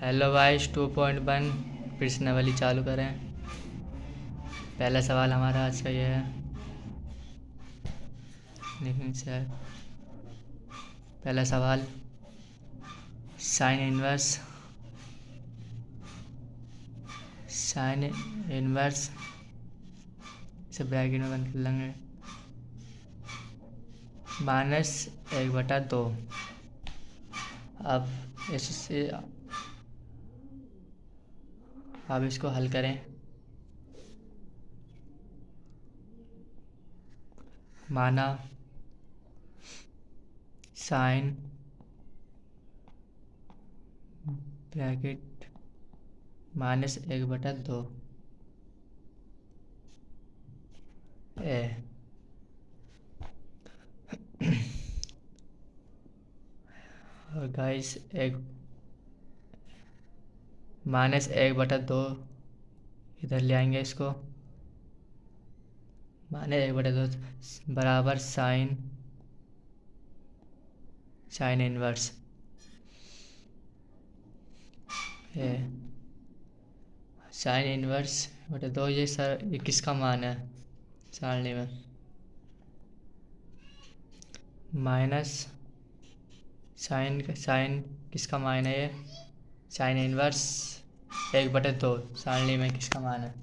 Hello guys 2.1 प्रश्नावली चालू करें। पहला सवाल हमारा आज का ये है, लिखने से है। पहला सवाल, साइन इनवर्स से ब्रैकेट में बंद कर लेंगे, -1/2। अब इससे अब इसको हल करें। माना साइन ब्रैकेट -1/2 ए और गाइस एक -1/2 इधर ले आएंगे इसको। -1/2 बराबर साइन इनवर्स है। साइन इनवर्स बटे 2, ये किसका मान है सारणी में? माइनस साइन किसका मान है? ये साइन इनवर्स 1/2 सारणी में किसका मान है?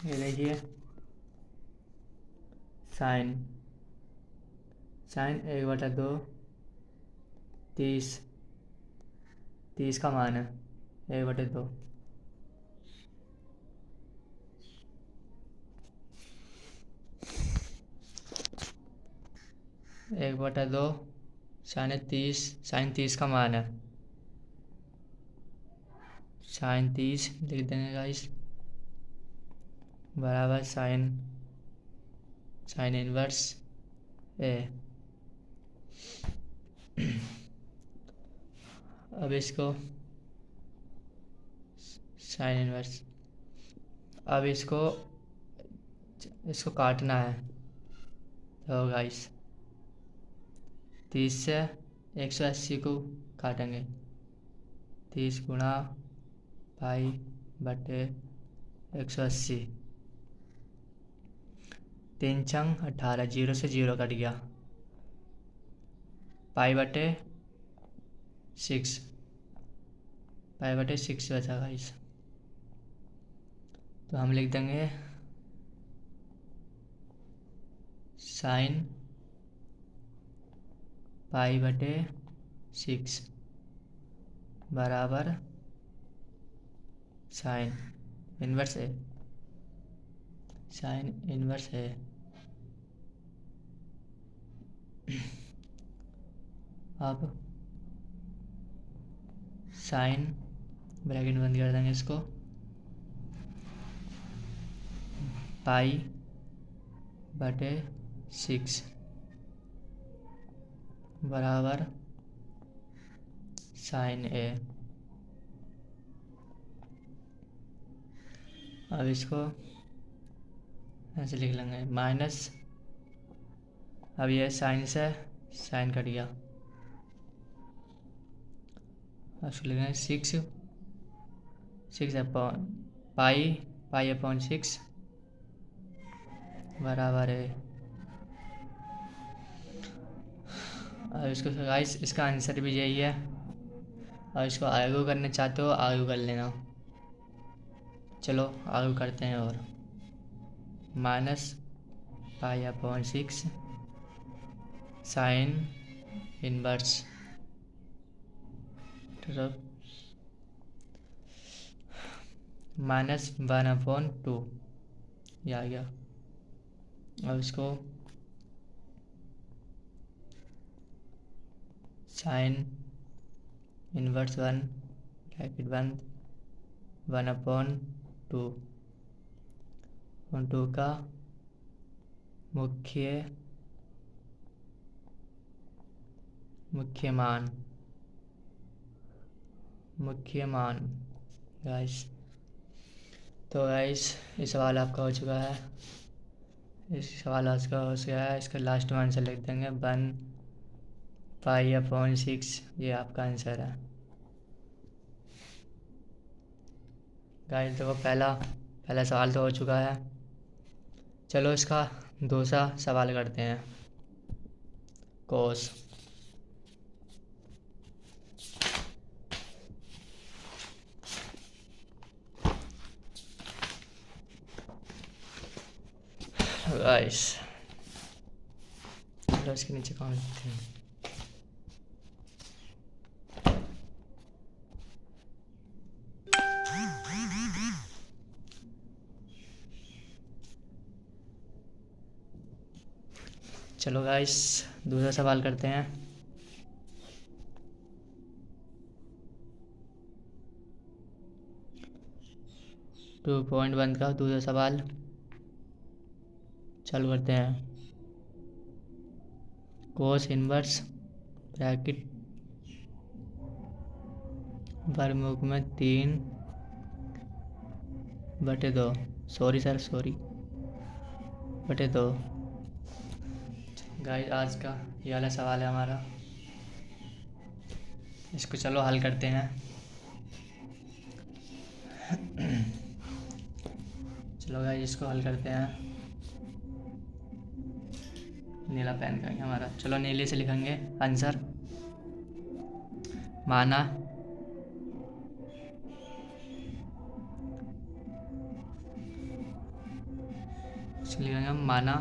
ये देखिए, साइन 1/2 30 का मान है 1/2। साइन 30 का मान है, साइन 30 लिख देंगे गाइस, बराबर साइन इनवर्स ए। अब इसको साइन इनवर्स, अब इसको काटना है। तो गाइस 30 से 180 को काटेंगे। 30 गुणा पाई बटे 180, 3 छंग 18, 0 से 0 कट गया। पाई बटे 6 बचा गाइस। तो हम लिख देंगे साइन पाई बटे 6 बराबर साइन इनवर्स है। अब साइन ब्रैकेट बंद कर देंगे इसको, पाई बटे 6 बराबर साइन ए। अब इसको ऐसे लिख लेंगे माइनस, अब ये साइन से साइन कट गया। अब इसको लिख लेंगे 6 अपॉन पाई अपॉन 6 बराबर है। अब इसको गाइस इसका आंसर भी यही है, और इसको आर्ग्यू करना चाहते हो आर्ग्यू कर लेना। चलो आर्ग्यू करते हैं। और -पाई/6 साइन इनवर्स -1/2 ये आ गया। अब इसको साइन इनवर्स 1 ब्रैकेट बंद 1/2 का मुख्य मान गाइस। तो गाइस ये सवाल आपका हो चुका है। इसका लास्ट में आंसर लिख देंगे 1 पाई/6 ये आपका आंसर है। गाइस देखो पहला सवाल तो हो चुका है। चलो इसका दूसरा सवाल करते हैं। कोस। गाइस चलो इसके नीचे कौन लिखते हैं। चलो गाइस दूसरा सवाल करते हैं। टू पॉइंट वन का दूसरा सवाल चालू करते हैं। कोस इनवर्स ब्रैकेट वर्गमूल में 3/2 /2 गाइस आज का ये वाला सवाल है हमारा। इसको चलो हल करते हैं। चलो गाइस इसको हल करते हैं। नीला पेन करेंगे हमारा। चलो नीले से लिखेंगे आंसर। माना लिखेंगे माना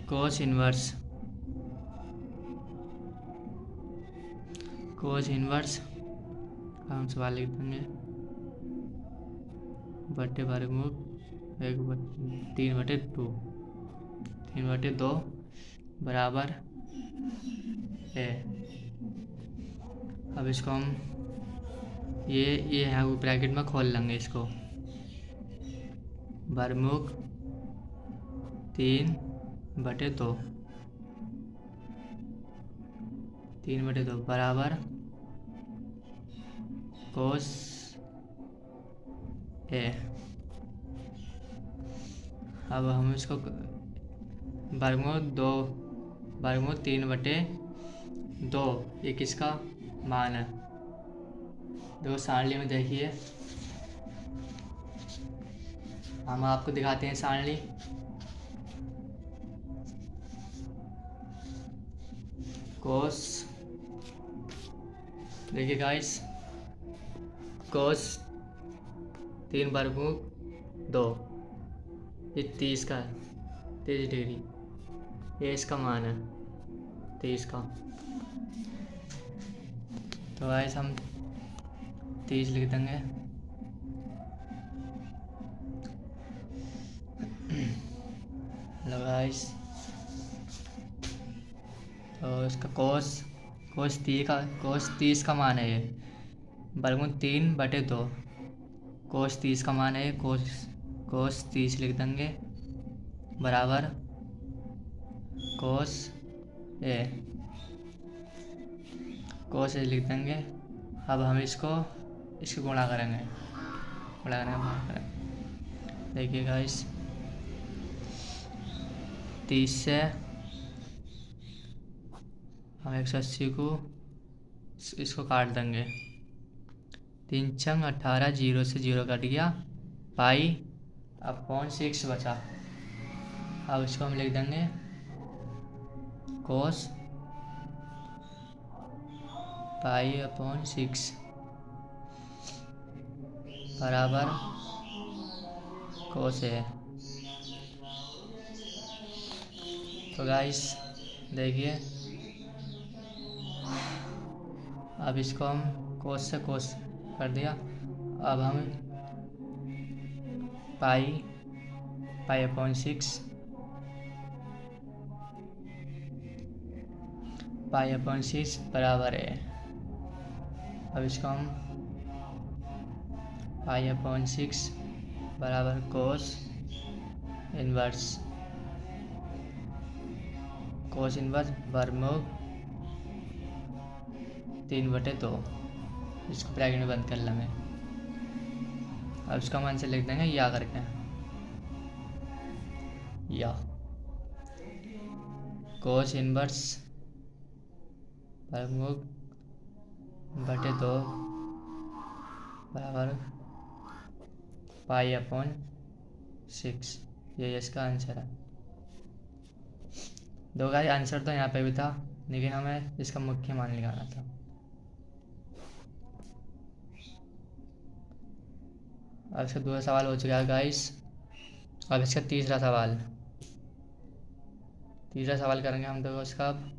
कोस इनवर्स हम सवाल लिख देंगे बटे वर्गमूल 3/2 बराबर है। अब इसको हम ये है वो ब्रैकेट में खोल लेंगे इसको। वर्गमूल 3/2 बराबर कोस ए। अब हम इसको वर्गमूल 3/2 ये किसका मान है। देखो सारणी में देखिए, हम आपको दिखाते हैं सारणी। कोस देखिए गाइस, कोस 3/2 ये 30 का है, 30 डिग्री ये इसका मान है 30 का। तो गाइस हम 30 लिख देंगे। हेलो गाइस, तो इसका कोस 30 का मान है ये वर्गमूल 3/2 कोस 30 का मान है। कोस 30 लिख देंगे बराबर कोस ए लिख देंगे। अब हम इसको गुणा करेंगे भाग करेंगे। देखिए गाइस 30 से हम 180 को इसको काट देंगे। 3 छंग 18, 0 से 0 कट गया, पाई/6 बचा। अब इसको हम लिख देंगे कोस पाई/6 बराबर कोस ए। तो गाइस देखिए अब इसको हम कोस से कोस कर दिया। अब हम पाई/6 बराबर है। अब इसको हम पाई/6 बराबर कोस इनवर्स वर्गमूल 3/2 इसको ब्रैकेट में बंद कर लेंगे। अब इसका मान से लिख देंगे या करके, या कोस इनवर्स वर्गमूल बटे 2 बराबर π/6। ये इसका आंसर है। दो गाइस आंसर तो यहाँ पे भी था, लेकिन हमें इसका मुख्य मान निकालना था। अब इसका दूसरा सवाल हो चुका है गाइस। अब इसका तीसरा सवाल करेंगे हम। देखो इसका अब